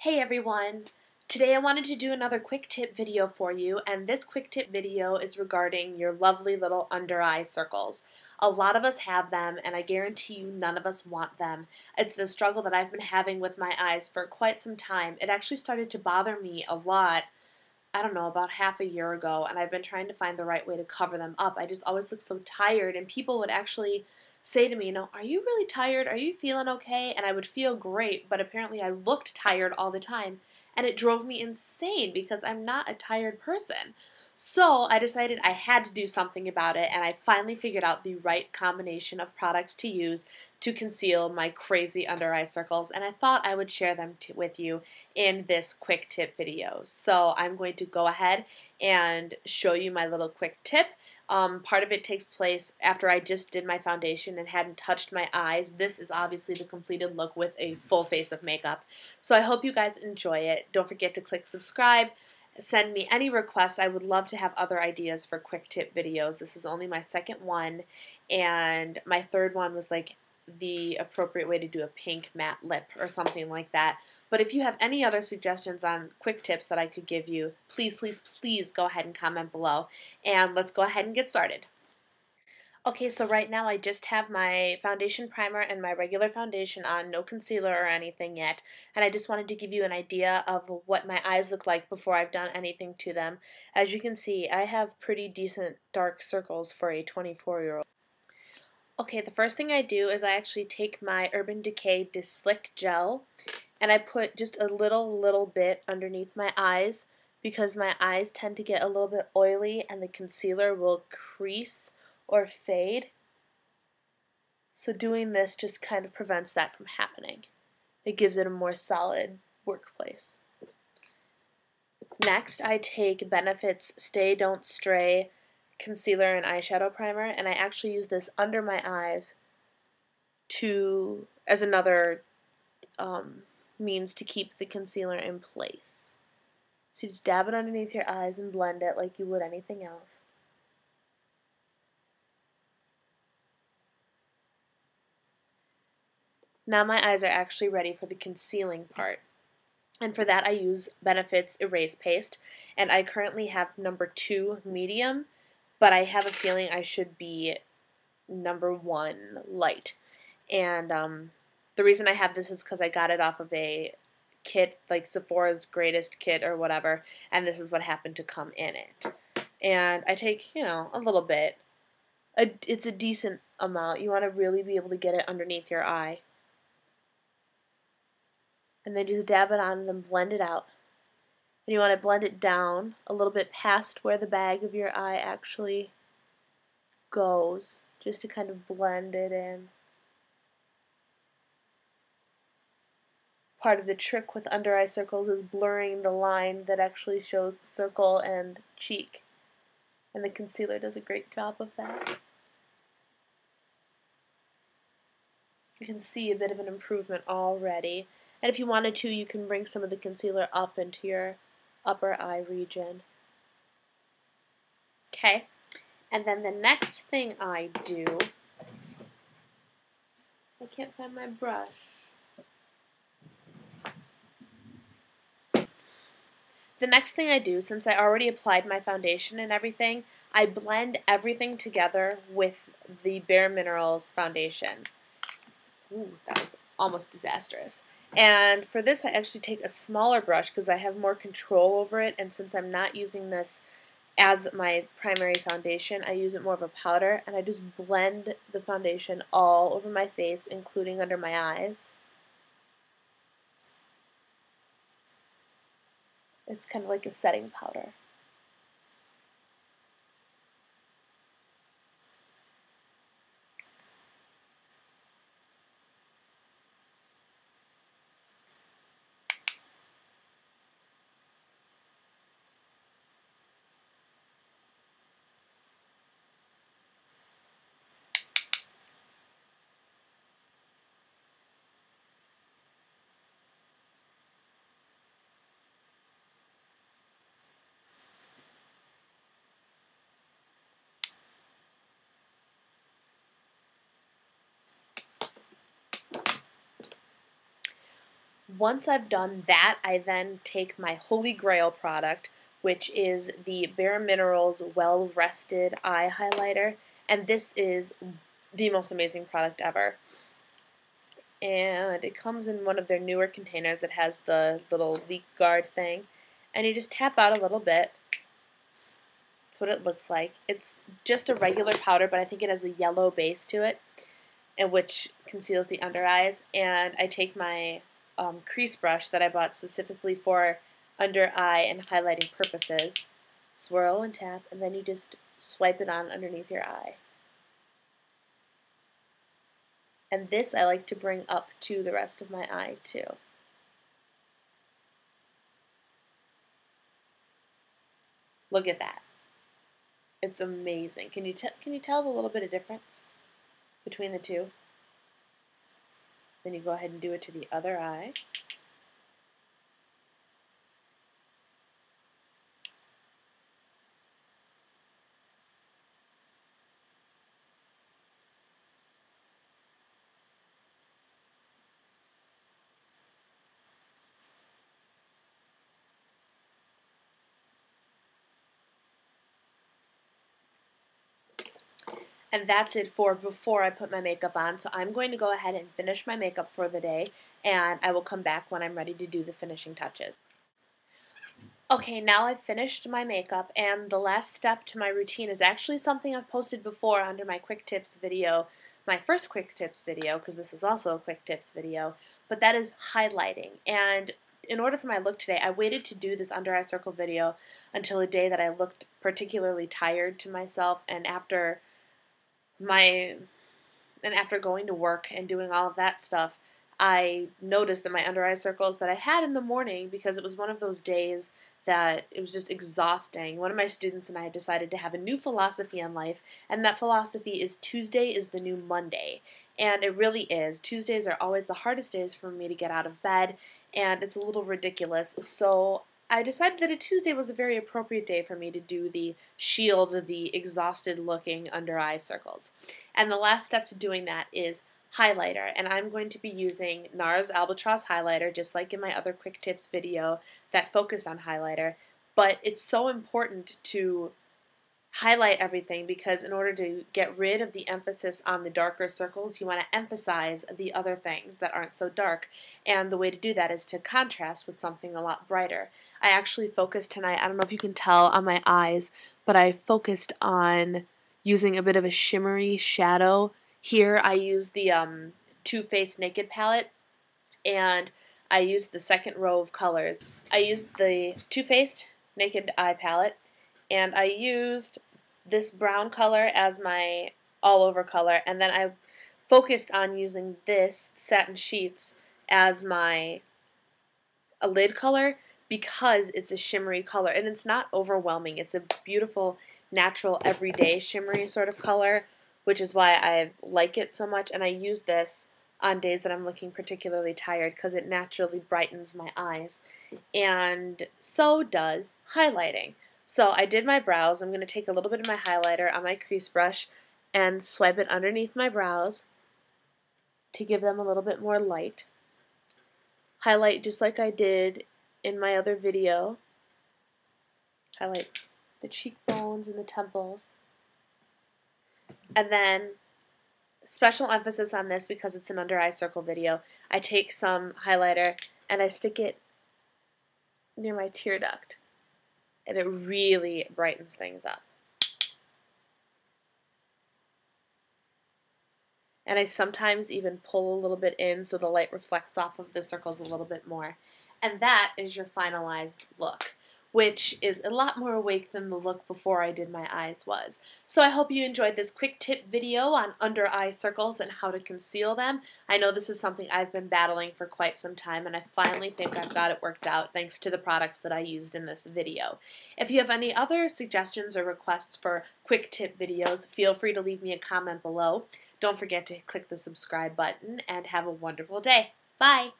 Hey everyone! Today I wanted to do another quick tip video for you, and this quick tip video is regarding your lovely little under eye circles. A lot of us have them, and I guarantee you none of us want them. It's a struggle that I've been having with my eyes for quite some time. It actually started to bother me a lot, I don't know, about half a year ago, and I've been trying to find the right way to cover them up. I just always look so tired, and people would actually say to me, are you really tired? Are you feeling okay? And I would feel great, but apparently I looked tired all the time, and it drove me insane because I'm not a tired person. So I decided I had to do something about it, and I finally figured out the right combination of products to use to conceal my crazy under eye circles, and I thought I would share them with you in this quick tip video. So I'm going to go ahead and show you my little quick tip. Part of it takes place after I just did my foundation and hadn't touched my eyes. This is obviously the completed look with a full face of makeup. So I hope you guys enjoy it. Don't forget to click subscribe. Send me any requests. I would love to have other ideas for quick tip videos. This is only my second one, and my third one was like the appropriate way to do a pink matte lip or something like that. But if you have any other suggestions on quick tips that I could give you, please, please, please go ahead and comment below. And let's go ahead and get started. Okay, so right now I just have my foundation primer and my regular foundation on, no concealer or anything yet. And I just wanted to give you an idea of what my eyes look like before I've done anything to them. As you can see, I have pretty decent dark circles for a 24-year-old. Okay, the first thing I do is I actually take my Urban Decay De-Slck gel and I put just a little bit underneath my eyes because my eyes tend to get a little bit oily and the concealer will crease or fade. So doing this just kind of prevents that from happening. It gives it a more solid workplace. Next, I take Benefit's Stay Don't Stray concealer and eyeshadow primer, and I actually use this under my eyes as another means to keep the concealer in place. So you just dab it underneath your eyes and blend it like you would anything else. Now my eyes are actually ready for the concealing part. And for that I use Benefit's Erase Paste, and I currently have number 2 medium, but I have a feeling I should be number 1 light. And the reason I have this is because I got it off of a kit, like Sephora's greatest kit or whatever, and this is what happened to come in it. And I take, a little bit. It's a decent amount. You want to really be able to get it underneath your eye. And then just dab it on and then blend it out. And you want to blend it down a little bit past where the bag of your eye actually goes, just to kind of blend it in. Part of the trick with under eye circles is blurring the line that actually shows circle and cheek. And the concealer does a great job of that. You can see a bit of an improvement already. And if you wanted to, you can bring some of the concealer up into your upper eye region. Okay, and then the next thing I do, I can't find my brush. The next thing I do, since I already applied my foundation and everything, I blend everything together with the Bare Minerals foundation. Ooh, that was almost disastrous. And for this I actually take a smaller brush because I have more control over it, and since I'm not using this as my primary foundation, I use it more of a powder, and I just blend the foundation all over my face, including under my eyes. It's kind of like a setting powder. Once I've done that, I then take my Holy Grail product, which is the Bare Minerals Well Rested Eye Highlighter, and this is the most amazing product ever. And it comes in one of their newer containers that has the little leak guard thing, and you just tap out a little bit. That's what it looks like. It's just a regular powder, but I think it has a yellow base to it, and which conceals the under eyes. And I take my crease brush that I bought specifically for under eye and highlighting purposes, swirl and tap, and then you just swipe it on underneath your eye. And this I like to bring up to the rest of my eye too. Look at that. It's amazing. Can you tell the little bit of difference between the two? Then you go ahead and do it to the other eye. And that's it for before I put my makeup on. So I'm going to go ahead and finish my makeup for the day, and I will come back when I'm ready to do the finishing touches. Okay, now I've finished my makeup, and the last step to my routine is actually something I've posted before under my quick tips video, my first quick tips video, because this is also a quick tips video, but that is highlighting. And in order for my look today, I waited to do this under eye circle video until a day that I looked particularly tired to myself, and after going to work and doing all of that stuff, I noticed that my under eye circles that I had in the morning, because it was one of those days that it was just exhausting. One of my students and I decided to have a new philosophy on life, and that philosophy is Tuesday is the new Monday. And it really is. Tuesdays are always the hardest days for me to get out of bed, and it's a little ridiculous. So I decided that a Tuesday was a very appropriate day for me to do the shield, the exhausted looking under eye circles. And the last step to doing that is highlighter, and I'm going to be using Nars Albatross highlighter, just like in my other quick tips video that focused on highlighter. But it's so important to highlight everything, because in order to get rid of the emphasis on the darker circles, you want to emphasize the other things that aren't so dark. And the way to do that is to contrast with something a lot brighter. I actually focused tonight, I don't know if you can tell on my eyes, but I focused on using a bit of a shimmery shadow. Here I used the Too Faced Naked palette, and I used the second row of colors. I used the Too Faced Naked Eye palette, and I used this brown color as my all-over color, and then I focused on using this Satin Sheets as my lid color, because it's a shimmery color, and it's not overwhelming. It's a beautiful, natural, everyday shimmery sort of color, which is why I like it so much, and I use this on days that I'm looking particularly tired, because it naturally brightens my eyes, and so does highlighting. So I did my brows. I'm going to take a little bit of my highlighter on my crease brush and swipe it underneath my brows to give them a little bit more light. Highlight just like I did in my other video. Highlight the cheekbones and the temples. And then, special emphasis on this because it's an under eye circle video, I take some highlighter and I stick it near my tear duct, and it really brightens things up. And I sometimes even pull a little bit in so the light reflects off of the circles a little bit more. And that is your finalized look, which is a lot more awake than the look before I did my eyes was. So I hope you enjoyed this quick tip video on under eye circles and how to conceal them. I know this is something I've been battling for quite some time, and I finally think I've got it worked out thanks to the products that I used in this video. If you have any other suggestions or requests for quick tip videos, feel free to leave me a comment below. Don't forget to click the subscribe button, and have a wonderful day. Bye!